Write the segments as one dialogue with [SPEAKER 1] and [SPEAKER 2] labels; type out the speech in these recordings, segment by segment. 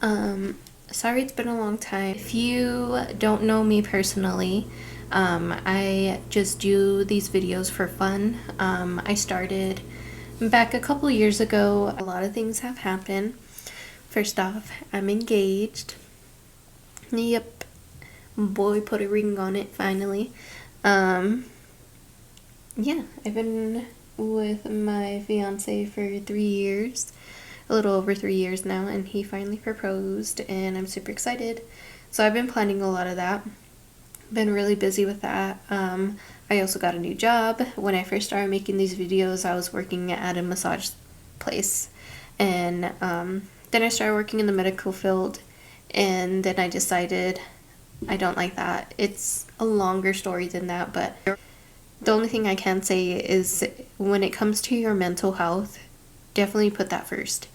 [SPEAKER 1] Sorry it's been a long time. If you don't know me personally, I just do these videos for fun. I started back a couple years ago. A lot of things have happened. First off, I'm engaged. Yep. Boy put a ring on it finally. Yeah, I've been with my fiance for 3 years. A little over 3 years now, and he finally proposed, and I'm super excited. So I've been planning a lot of that. Been really busy with that. I also got a new job. When I first started making these videos, I was working at a massage place, and then I started working in the medical field, and then I decided I don't like that. It's a longer story than that, but the only thing I can say is when it comes to your mental health, definitely put that first.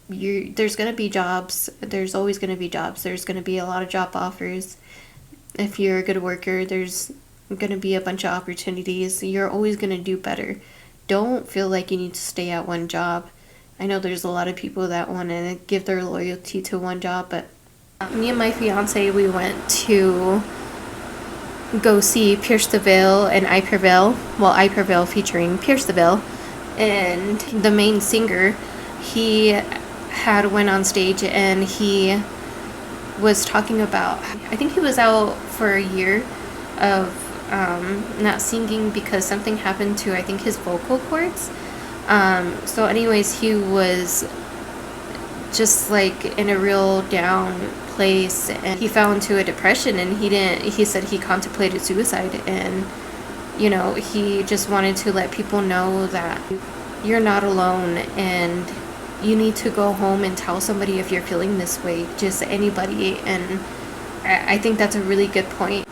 [SPEAKER 1] There's going to be jobs. There's always going to be jobs. There's going to be a lot of job offers. If you're a good worker, there's going to be a bunch of opportunities. You're always going to do better. Don't feel like you need to stay at one job. I know there's a lot of people that want to give their loyalty to one job, but me and my fiance, we went to go see Pierce the Veil and I Prevail. Well, I Prevail featuring Pierce the Veil. And the main singer, he had went on stage and he was talking about, I think he was out for a year of not singing because something happened to, I think, his vocal cords. So anyways, he was just like in a real down place, and he fell into a depression, and he said he contemplated suicide, and you know, he just wanted to let people know that you're not alone, and you need to go home and tell somebody if you're feeling this way, just anybody. And I think that's a really good point.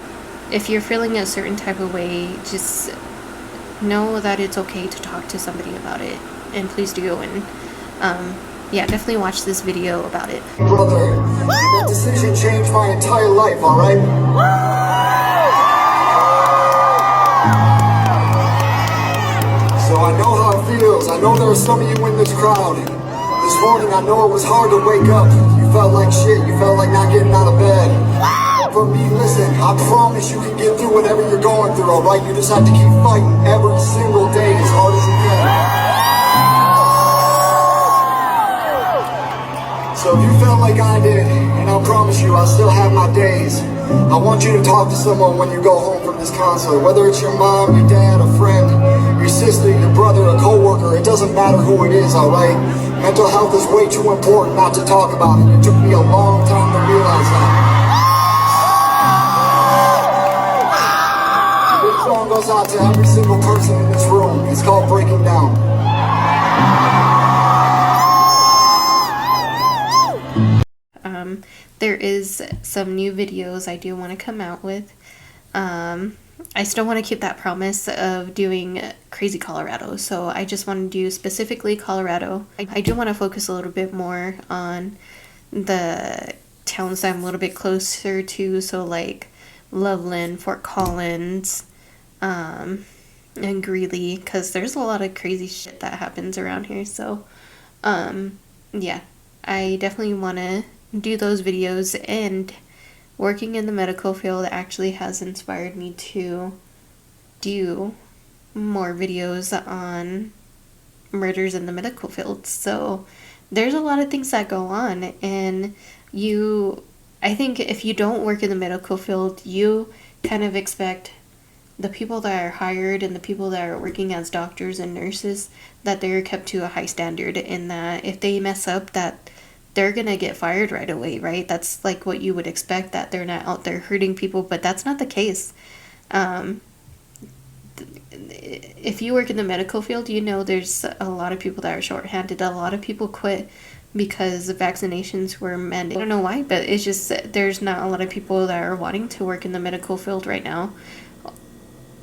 [SPEAKER 1] If you're feeling a certain type of way, just know that it's okay to talk to somebody about it, and please do. And yeah, definitely watch this video about it.
[SPEAKER 2] Brother, that decision changed my entire life, alright? So I know how it feels. I know there are some of you in this crowd. This morning I know it was hard to wake up. You felt like shit. You felt like not getting out of bed. For me, listen, I promise you can get through whatever you're going through, alright? You just have to keep fighting every single day as hard as you can. So if you felt like I did, and I promise you I still have my days, I want you to talk to someone when you go home from this concert. Whether it's your mom, your dad, a friend, your sister, your brother, a co-worker, it doesn't matter who it is, alright? Mental health is way too important not to talk about it. It took me a long time to realize that. This song goes out to every single person in this room. It's called Breaking Down.
[SPEAKER 1] There is some new videos I do want to come out with. I still want to keep that promise of doing Crazy Colorado, so I just want to do specifically Colorado. I do want to focus a little bit more on the towns that I'm a little bit closer to, so like Loveland, Fort Collins, and Greeley, because there's a lot of crazy shit that happens around here. So yeah, I definitely want to do those videos, and working in the medical field actually has inspired me to do more videos on murders in the medical field. So there's a lot of things that go on, and I think if you don't work in the medical field, you kind of expect the people that are hired and the people that are working as doctors and nurses that they're kept to a high standard, in that if they mess up, that they're gonna get fired right away, right? That's like what you would expect, that they're not out there hurting people, but that's not the case. If you work in the medical field, you know there's a lot of people that are shorthanded. A lot of people quit because vaccinations were mandated. I don't know why, but it's just there's not a lot of people that are wanting to work in the medical field right now.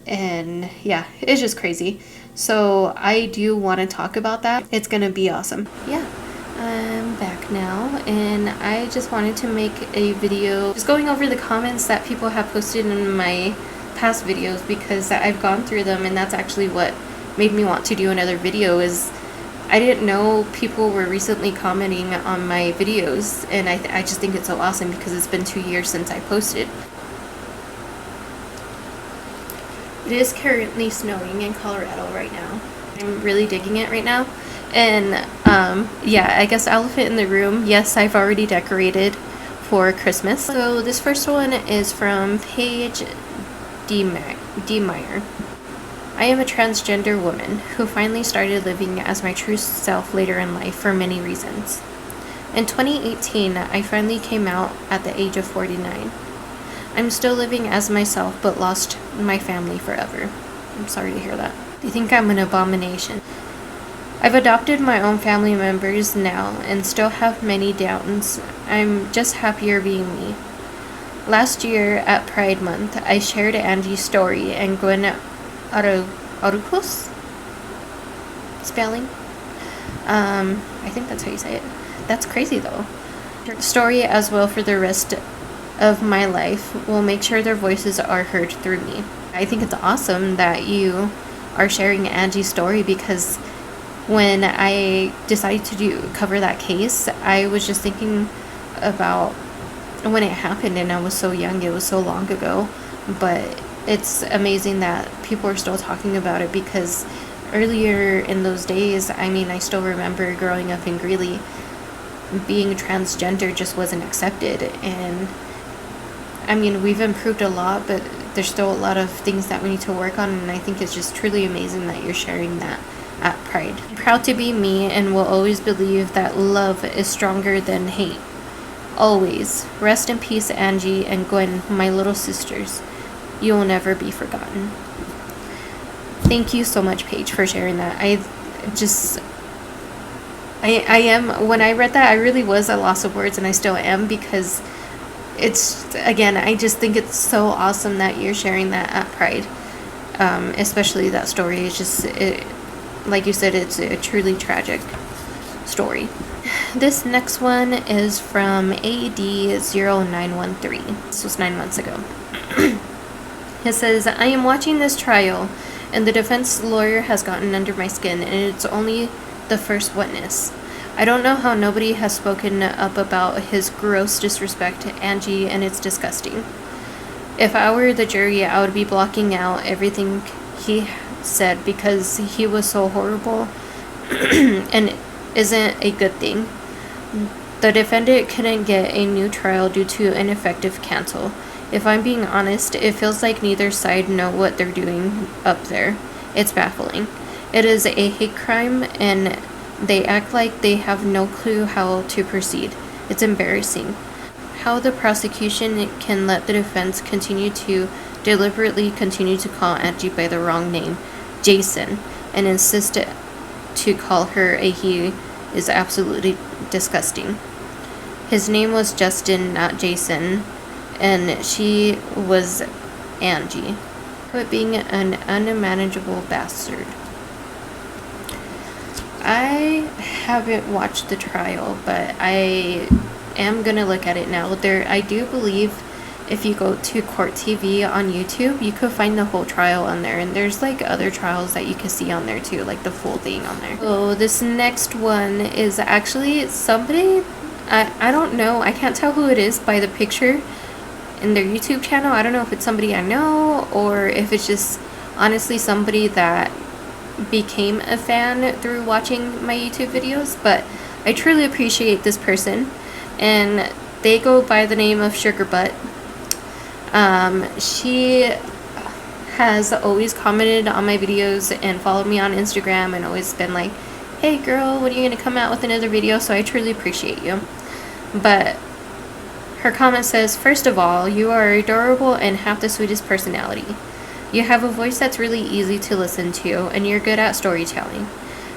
[SPEAKER 1] And yeah, it's just crazy. So I do want to talk about that. It's gonna be awesome. Yeah. I'm back now, and I just wanted to make a video just going over the comments that people have posted in my past videos, because I've gone through them, and that's actually what made me want to do another video. Is I didn't know people were recently commenting on my videos, and I just think it's so awesome because it's been 2 years since I posted. It is currently snowing in Colorado right now. I'm really digging it right now. And yeah, I guess elephant in the room. Yes, I've already decorated for Christmas. So this first one is from Paige Demeyer. I am a transgender woman who finally started living as my true self later in life for many reasons. In 2018, I finally came out at the age of 49. I'm still living as myself, but lost my family forever. I'm sorry to hear that. They think I'm an abomination. I've adopted my own family members now and still have many downs. I'm just happier being me. Last year at Pride Month, I shared Angie's story and Gwen Arucos spelling. I think that's how you say it. That's crazy though. Story as well for the rest of my life will make sure their voices are heard through me. I think it's awesome that you are sharing Angie's story, because when I decided to cover that case, I was just thinking about when it happened, and I was so young, it was so long ago, but it's amazing that people are still talking about it, because earlier in those days, I mean, I still remember growing up in Greeley, being transgender just wasn't accepted. And I mean, we've improved a lot, but there's still a lot of things that we need to work on, and I think it's just truly amazing that you're sharing that at Pride. I'm proud to be me and will always believe that love is stronger than hate. Always. Rest in peace, Angie and Gwen, my little sisters. You will never be forgotten. Thank you so much, Paige, for sharing that. I am, when I read that, I really was at a loss of words, and I still am, because it's, again, I just think it's so awesome that you're sharing that at Pride. Especially that story. It's just, like you said, it's a truly tragic story. This next one is from AD0913. This was 9 months ago. It says, I am watching this trial, and the defense lawyer has gotten under my skin, and it's only the first witness. I don't know how nobody has spoken up about his gross disrespect to Angie, and it's disgusting. If I were the jury, I would be blocking out everything he said, because he was so horrible and isn't a good thing. The defendant couldn't get a new trial due to ineffective counsel. If I'm being honest, it feels like neither side know what they're doing up there. It's baffling. It is a hate crime, and they act like they have no clue how to proceed. It's embarrassing. How the prosecution can let the defense continue to deliberately continue to call Angie by the wrong name, Jason, and insist to call her a he is absolutely disgusting. His name was Justin, not Jason, and she was Angie. Quit being an unmanageable bastard. I haven't watched the trial, but I am gonna look at it now. I do believe if you go to Court TV on YouTube, you could find the whole trial on there, and there's like other trials that you can see on there too, like the full thing on there. So this next one is actually somebody, I don't know, I can't tell who it is by the picture in their YouTube channel. I don't know if it's somebody I know, or if it's just honestly somebody that became a fan through watching my YouTube videos, but I truly appreciate this person, and they go by the name of Sugar Butt. She has always commented on my videos and followed me on Instagram, and always been like, hey girl, when are you gonna come out with another video? So I truly appreciate you. But her comment says, first of all, you are adorable and have the sweetest personality. You have a voice that's really easy to listen to, and you're good at storytelling.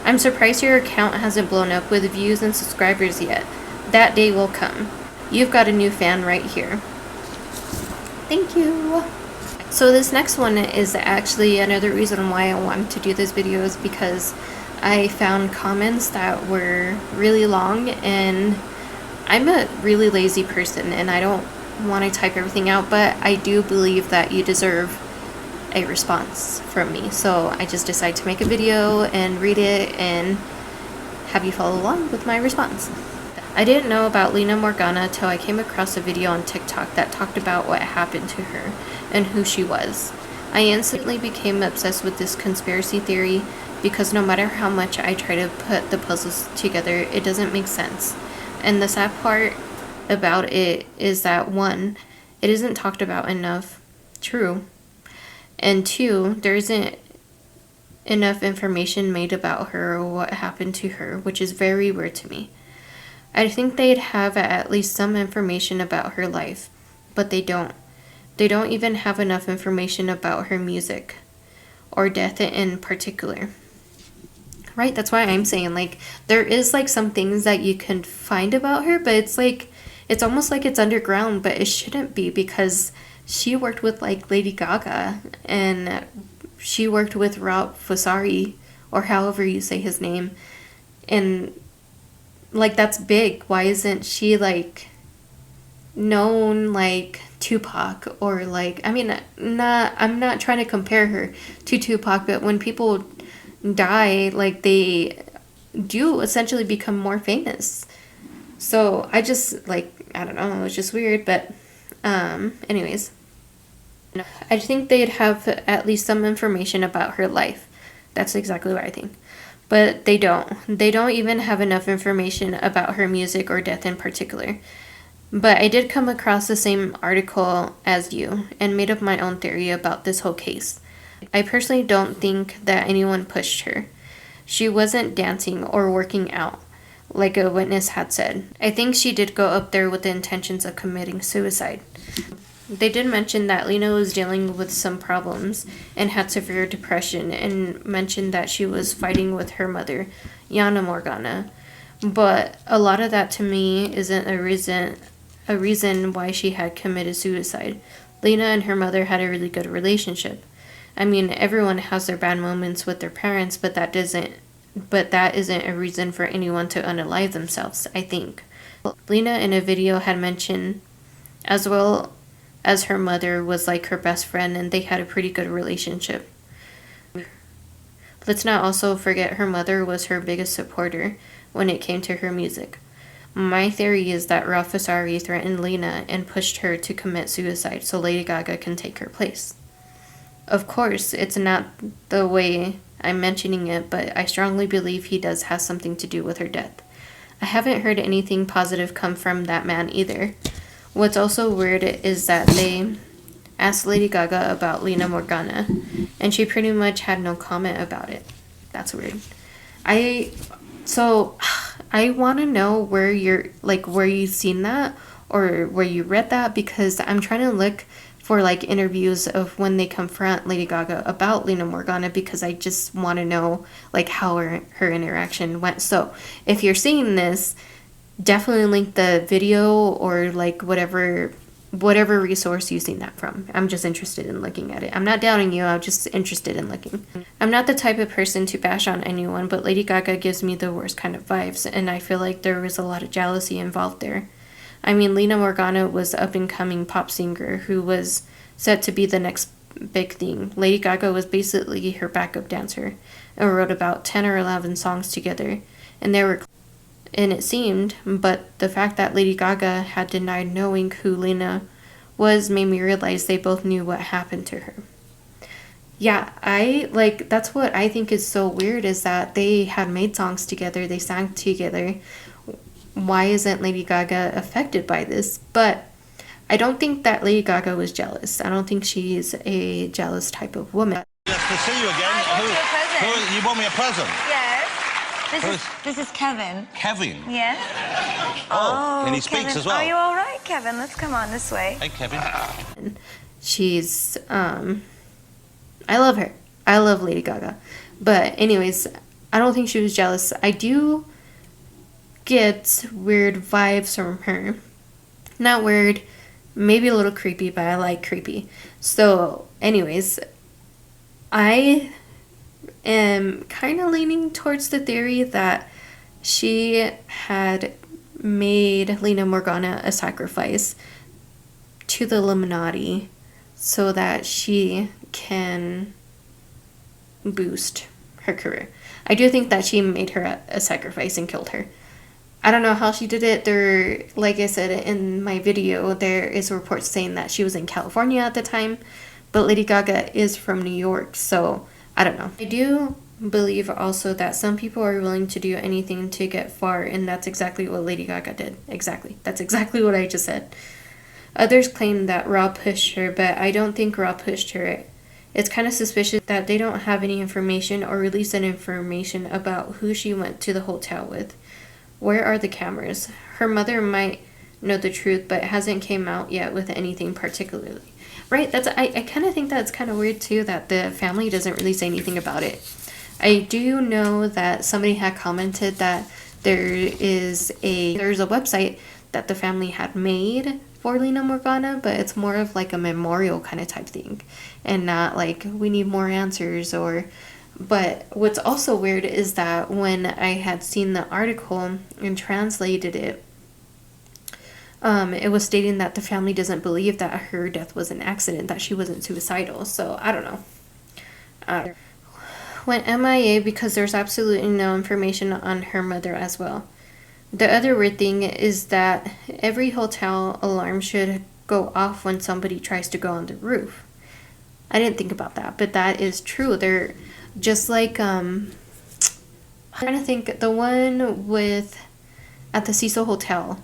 [SPEAKER 1] I'm surprised your account hasn't blown up with views and subscribers yet. That day will come. You've got a new fan right here. Thank you. So this next one is actually another reason why I wanted to do this video, is because I found comments that were really long, and I'm a really lazy person and I don't want to type everything out, but I do believe that you deserve a response from me. So I just decided to make a video and read it and have you follow along with my response. I didn't know about Lina Morgana till I came across a video on TikTok that talked about what happened to her and who she was. I instantly became obsessed with this conspiracy theory because no matter how much I try to put the puzzles together, it doesn't make sense. And the sad part about it is that, one, it isn't talked about enough, true, and two, there isn't enough information made about her or what happened to her, which is very weird to me. I think they'd have at least some information about her life, but they don't. They don't even have enough information about her music, or death in particular. Right? That's why I'm saying, like, there is, like, some things that you can find about her, but it's, like, it's almost like it's underground, but it shouldn't be, because she worked with, like, Lady Gaga, and she worked with Rob Fosari, or however you say his name, and like, that's big. Why isn't she, like, known like Tupac, or like, I mean, I'm not trying to compare her to Tupac, but when people die, like, they do essentially become more famous. So I just, like, I don't know, it's just weird, but anyways, I think they'd have at least some information about her life. That's exactly what I think. But they don't. They don't even have enough information about her music or death in particular. But I did come across the same article as you and made up my own theory about this whole case. I personally don't think that anyone pushed her. She wasn't dancing or working out, like a witness had said. I think she did go up there with the intentions of committing suicide. They did mention that Lina was dealing with some problems and had severe depression, and mentioned that she was fighting with her mother, Yana Morgana. But a lot of that to me isn't a reason why she had committed suicide. Lina and her mother had a really good relationship. I mean, everyone has their bad moments with their parents, but that isn't a reason for anyone to unalive themselves, I think. Lina in a video had mentioned, as well as her mother was like her best friend, and they had a pretty good relationship. Let's not also forget her mother was her biggest supporter when it came to her music. My theory is that Ralph Fosari threatened Lina and pushed her to commit suicide so Lady Gaga can take her place. Of course, it's not the way I'm mentioning it, but I strongly believe he does have something to do with her death. I haven't heard anything positive come from that man either. What's also weird is that they asked Lady Gaga about Lina Morgana, and she pretty much had no comment about it. That's weird. I want to know where you've seen that, or where you read that, because I'm trying to look for, like, interviews of when they confront Lady Gaga about Lina Morgana, because I just want to know, like, how her interaction went. So if you're seeing this, definitely link the video, or like whatever resource you've seen that from. I'm just interested in looking at it. I'm not doubting you, I'm just interested in looking. I'm not the type of person to bash on anyone, but Lady Gaga gives me the worst kind of vibes, and I feel like there was a lot of jealousy involved there. I mean, Lina Morgana was an up-and-coming pop singer who was set to be the next big thing. Lady Gaga was basically her backup dancer, and wrote about 10 or 11 songs together, and it seemed, but the fact that Lady Gaga had denied knowing who Lina was made me realize they both knew what happened to her. Yeah, that's what I think is so weird, is that they had made songs together, they sang together. Why isn't Lady Gaga affected by this? But I don't think that Lady Gaga was jealous. I don't think she's a jealous type of woman.
[SPEAKER 3] Nice to see you again. You want me a present?
[SPEAKER 4] Yes. This is Kevin.
[SPEAKER 3] Kevin?
[SPEAKER 4] Yes.
[SPEAKER 3] Oh, and he speaks
[SPEAKER 4] Kevin.
[SPEAKER 3] as well.
[SPEAKER 4] Are you all right, Kevin? Let's come on this way.
[SPEAKER 3] Hey, Kevin.
[SPEAKER 1] She's, I love her. I love Lady Gaga. But anyways, I don't think she was jealous. I do get weird vibes from her. Not weird, maybe a little creepy, but I like creepy. So anyways, I am kind of leaning towards the theory that she had made Lina Morgana a sacrifice to the Illuminati so that she can boost her career. I do think that she made her a sacrifice and killed her. I don't know how she did it. There, like I said in my video, there is reports saying that she was in California at the time, but Lady Gaga is from New York, so I don't know. I do believe also that some people are willing to do anything to get far, and that's exactly what Lady Gaga did. Exactly. That's exactly what I just said. Others claim that Rob pushed her, but I don't think Rob pushed her. It's kind of suspicious that they don't have any information or release any information about who she went to the hotel with. Where are the cameras? Her mother might know the truth, but hasn't came out yet with anything particularly. Right? I kind of think that's kind of weird too, that the family doesn't really say anything about it. I do know that somebody had commented that there's a website that the family had made for Lina Morgana, but it's more of like a memorial kind of type thing, and not like we need more answers or. But what's also weird is that when I had seen the article and translated it, it was stating that the family doesn't believe that her death was an accident, that she wasn't suicidal. So I don't know. Went MIA because there's absolutely no information on her mother as well. The other weird thing is that every hotel alarm should go off when somebody tries to go on the roof. I didn't think about that, but that is true. They're just like, I'm trying to think, the one with, at the Cecil Hotel,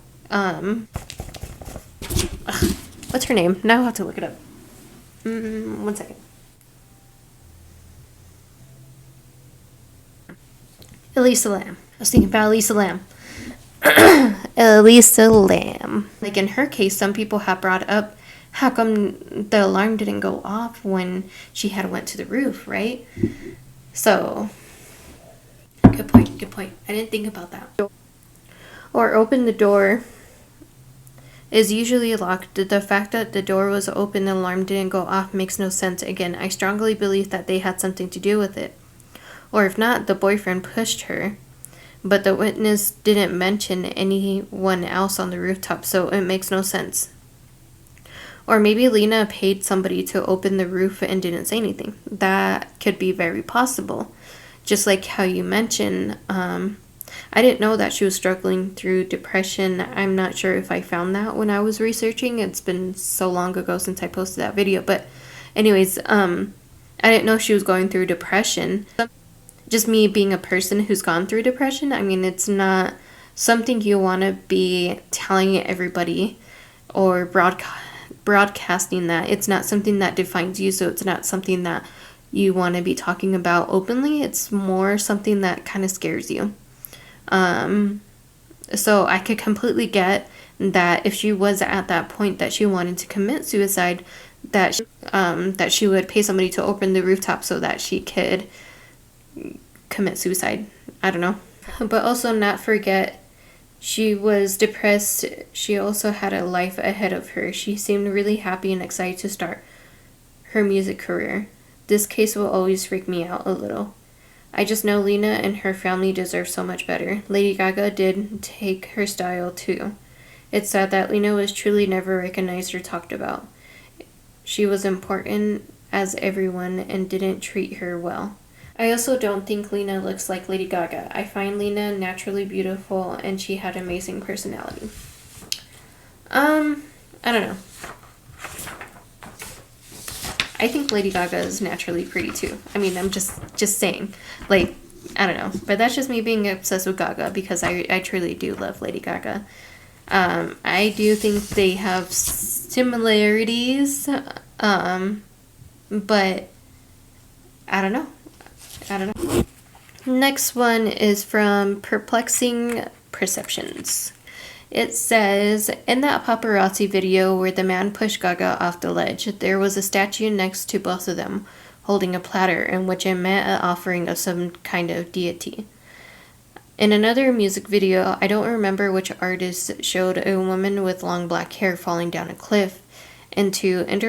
[SPEAKER 1] what's her name? Now I'll have to look it up. 1 second. Elisa Lam. I was thinking about Elisa Lam. Elisa Lam. Like in her case, some people have brought up, how come the alarm didn't go off when she had went to the roof, right? So, good point, good point. I didn't think about that. Or open the door is usually locked. The fact that the door was open, the alarm didn't go off makes no sense. Again, I strongly believe that they had something to do with it. Or if not, the boyfriend pushed her. But the witness didn't mention anyone else on the rooftop, so it makes no sense. Or maybe Lina paid somebody to open the roof and didn't say anything. That could be very possible. Just like how you mentioned, I didn't know that she was struggling through depression. I'm not sure if I found that when I was researching. It's been so long ago since I posted that video. But anyways, I didn't know she was going through depression. Just me being a person who's gone through depression, I mean, it's not something you want to be telling everybody or broadcasting that. It's not something that defines you, so it's not something that you want to be talking about openly. It's more something that kind of scares you. So I could completely get that if she was at that point that she wanted to commit suicide, that she would pay somebody to open the rooftop so that she could commit suicide. I don't know. But also not forget, she was depressed. She also had a life ahead of her. She seemed really happy and excited to start her music career. This case will always freak me out a little. I just know Lina and her family deserve so much better. Lady Gaga did take her style too. It's sad that Lina was truly never recognized or talked about. She was important as everyone and didn't treat her well. I also don't think Lina looks like Lady Gaga. I find Lina naturally beautiful and she had amazing personality. I don't know. I think Lady Gaga is naturally pretty too. I mean, I'm just saying. Like, I don't know. But that's just me being obsessed with Gaga because I truly do love Lady Gaga. I do think they have similarities. But I don't know. Next one is from Perplexing Perceptions. It says, in that paparazzi video where the man pushed Gaga off the ledge, there was a statue next to both of them, holding a platter in which it meant an offering of some kind of deity. In another music video, I don't remember which artist showed a woman with long black hair falling down a cliff into an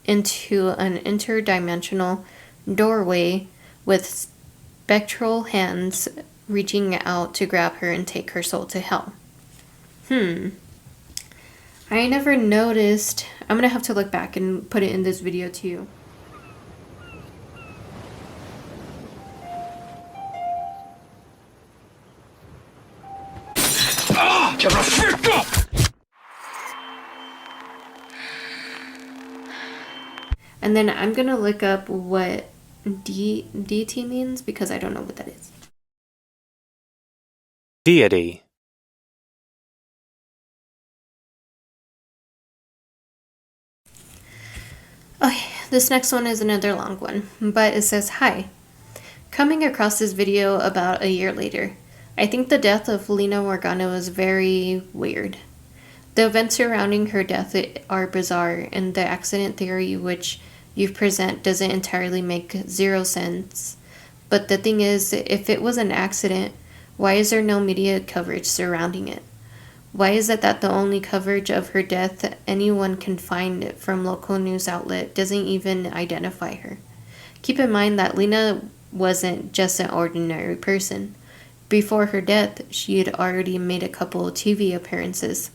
[SPEAKER 1] interdimensional doorway with spectral hands reaching out to grab her and take her soul to hell. I never noticed. I'm gonna have to look back and put it in this video too. And then I'm gonna look up what DT means because I don't know what that is.
[SPEAKER 5] Deity.
[SPEAKER 1] Okay, this next one is another long one, but it says, "Hi. Coming across this video about a year later, I think the death of Lina Morgana was very weird. The events surrounding her death are bizarre, and the accident theory which you present doesn't entirely make zero sense. But the thing is, if it was an accident, why is there no media coverage surrounding it? Why is it that the only coverage of her death anyone can find from local news outlet doesn't even identify her? Keep in mind that Lina wasn't just an ordinary person. Before her death, she had already made a couple of TV appearances.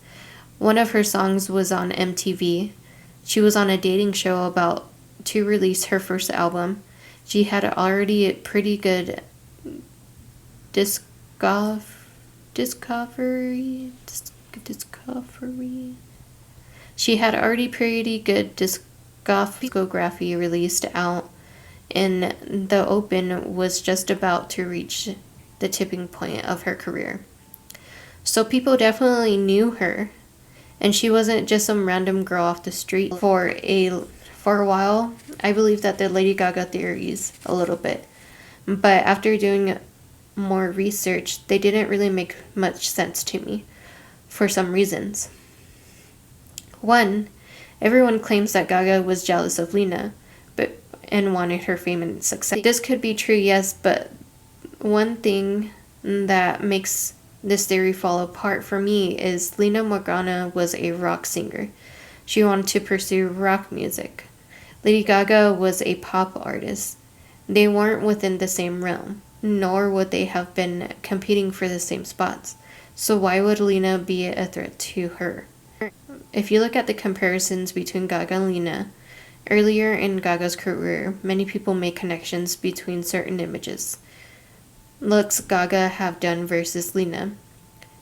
[SPEAKER 1] One of her songs was on MTV. She was on a dating show about to release her first album. She had already a pretty good discovery. She had already pretty good discography released out, and the Open was just about to reach the tipping point of her career. So people definitely knew her, and she wasn't just some random girl off the street. For a while, I believed that the Lady Gaga theories a little bit, but after doing more research, they didn't really make much sense to me for some reasons. One, everyone claims that Gaga was jealous of Lina, and wanted her fame and success. This could be true, yes, but one thing that makes this theory fall apart for me is Lina Morgana was a rock singer. She wanted to pursue rock music. Lady Gaga was a pop artist. They weren't within the same realm, nor would they have been competing for the same spots. So why would Lina be a threat to her? If you look at the comparisons between Gaga and Lina, earlier in Gaga's career, many people make connections between certain images. Looks Gaga have done versus Lina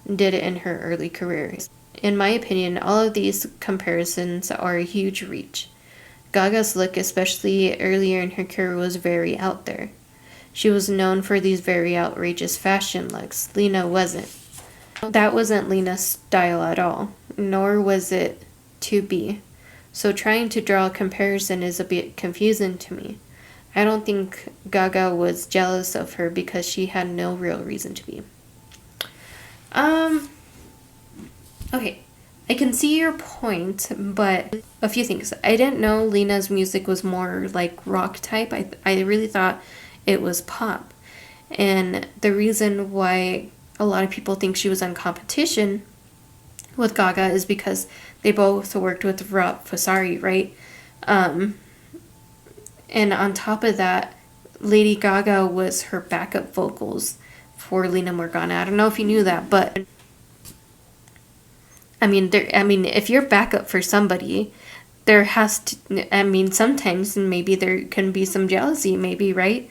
[SPEAKER 1] did it in her early career. In my opinion, all of these comparisons are a huge reach. Gaga's look, especially earlier in her career, was very out there. She was known for these very outrageous fashion looks. Lina wasn't. That wasn't Lina's style at all, nor was it to be. So trying to draw a comparison is a bit confusing to me. I don't think Gaga was jealous of her because she had no real reason to be. Okay, I can see your point, but a few things. I didn't know Lina's music was more like rock type. I really thought it was pop. And the reason why a lot of people think she was on competition with Gaga is because they both worked with Rob Fosari, right? And on top of that, Lady Gaga was her backup vocals for Lina Morgana. I don't know if you knew that, but I mean, if you're backup for somebody, there has to. I mean, sometimes maybe there can be some jealousy, maybe, right?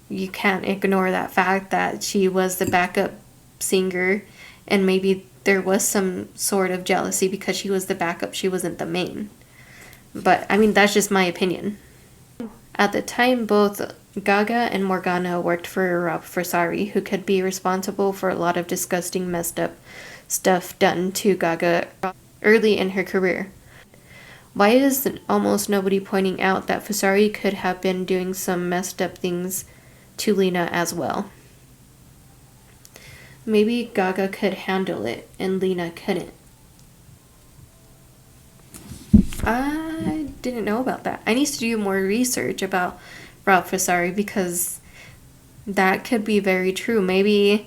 [SPEAKER 1] You can't ignore that fact that she was the backup singer, and maybe there was some sort of jealousy because she was the backup, she wasn't the main. But, I mean, that's just my opinion. At the time, both Gaga and Morgana worked for Rob Fosari, who could be responsible for a lot of disgusting, messed up stuff done to Gaga early in her career. Why is almost nobody pointing out that Fosari could have been doing some messed up things to Lina as well? Maybe Gaga could handle it and Lina couldn't. I didn't know about that. I need to do more research about Rob Fosari because that could be very true. Maybe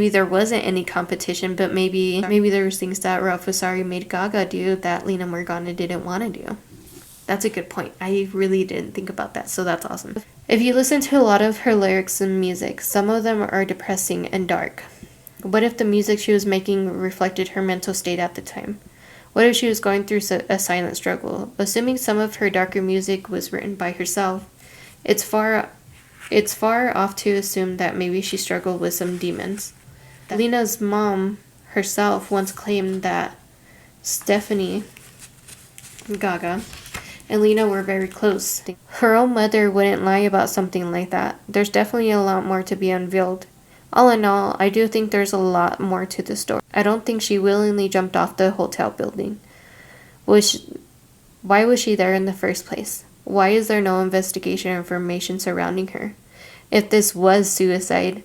[SPEAKER 1] there wasn't any competition, but maybe there was things that Rob Fosari made Gaga do that Lina Morgana didn't want to do. That's a good point. I really didn't think about that, so that's awesome. If you listen to a lot of her lyrics and music, some of them are depressing and dark. What if the music she was making reflected her mental state at the time? What if she was going through a silent struggle? Assuming some of her darker music was written by herself, it's far off to assume that maybe she struggled with some demons. Lena's mom herself once claimed that Stephanie Gaga and Lena were very close. Her own mother wouldn't lie about something like that. There's definitely a lot more to be unveiled. All in all, I do think there's a lot more to the story. I don't think she willingly jumped off the hotel building. Why was she there in the first place? Why is there no investigation or information surrounding her? If this was suicide,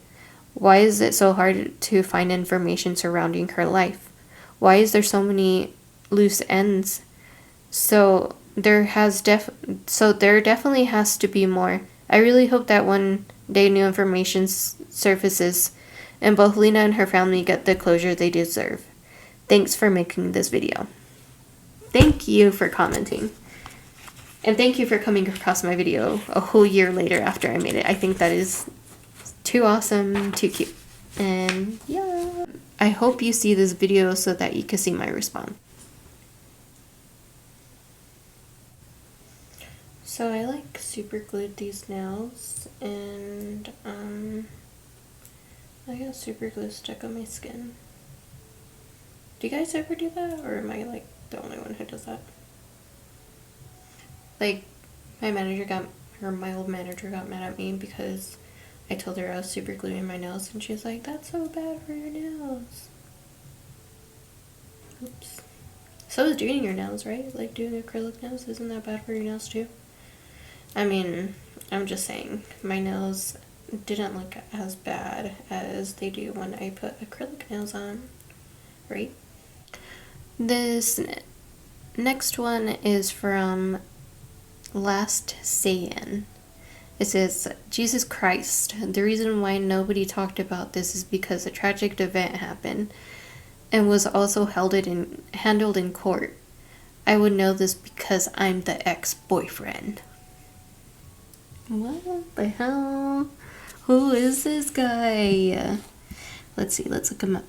[SPEAKER 1] why is it so hard to find information surrounding her life? Why is there so many loose ends? So there definitely has to be more. I really hope that one day new information surfaces and both Lena and her family get the closure they deserve. Thanks for making this video. Thank you for commenting. And thank you for coming across my video a whole year later after I made it. I think that is too awesome, too cute. And yeah. I hope you see this video so that you can see my response. So I like super glued these nails and I got super glue stuck on my skin. Do you guys ever do that, or am I like the only one who does that? Like my old manager got mad at me because I told her I was super gluing my nails and she's like, that's so bad for your nails. Oops. So is doing your nails, right? Like doing acrylic nails, isn't that bad for your nails too? I mean, I'm just saying, my nails didn't look as bad as they do when I put acrylic nails on, right? This next one is from Last Saiyan. It says, Jesus Christ, the reason why nobody talked about this is because a tragic event happened and was also handled in court. I would know this because I'm the ex-boyfriend. What the hell? Who is this guy? Let's see, let's look him up.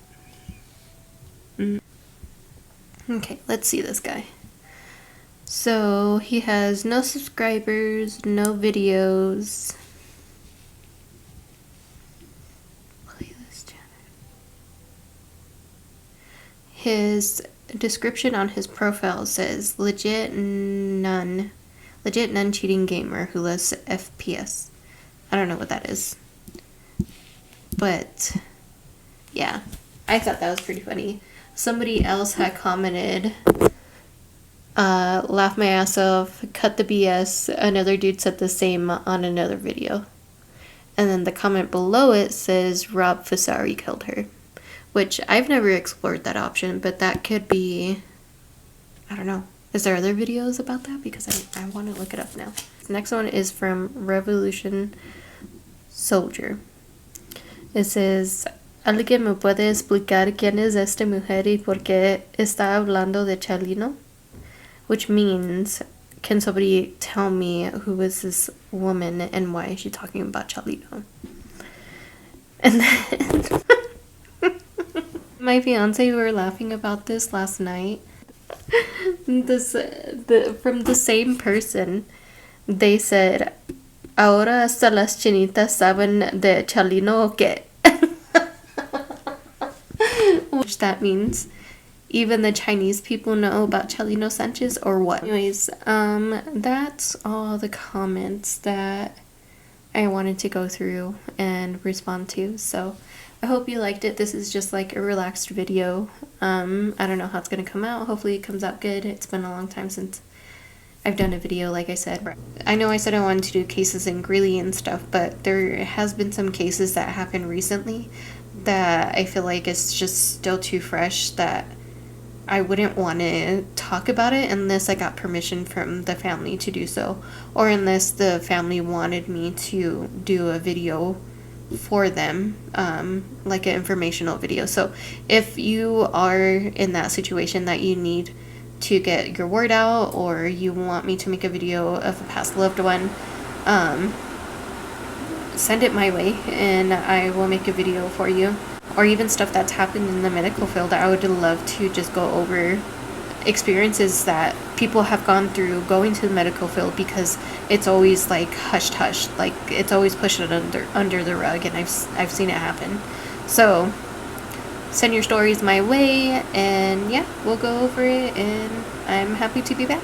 [SPEAKER 1] Okay, let's see this guy. So, he has no subscribers, no videos. Playlist channel. His description on his profile says, legit nun cheating gamer who loves FPS. I don't know what that is. But, yeah. I thought that was pretty funny. Somebody else had commented, laugh my ass off, cut the BS. Another dude said the same on another video. And then the comment below it says, Rob Fusari killed her. Which, I've never explored that option, but that could be, I don't know. Is there other videos about that? Because I want to look it up now. The next one is from Revolution Soldier. It says, ¿Alguien me puede explicar quién es esta mujer y por qué está hablando de Chalino? Which means, can somebody tell me who is this woman and why is she talking about Chalino? And then my fiance were laughing about this last night. From the same person, they said, ahora hasta las chinitas saben de Chalino o qué? Which that means even the Chinese people know about Chalino Sanchez or what? Anyways, that's all the comments that I wanted to go through and respond to. So I hope you liked it. This is just like a relaxed video. I don't know how it's gonna come out. Hopefully it comes out good. It's been a long time since I've done a video, like I said. I know I said I wanted to do cases in Greeley and stuff, but there has been some cases that happened recently that I feel like it's just still too fresh that I wouldn't want to talk about it unless I got permission from the family to do so, or unless the family wanted me to do a video for them, like an informational video. So if you are in that situation that you need to get your word out, or you want me to make a video of a past loved one, send it my way and I will make a video for you. Or even stuff that's happened in the medical field. I would love to just go over experiences that people have gone through going to the medical field, because it's always like hushed hush, like it's always pushed it under the rug, and I've seen it happen. So send your stories my way, and yeah, we'll go over it, and I'm happy to be back.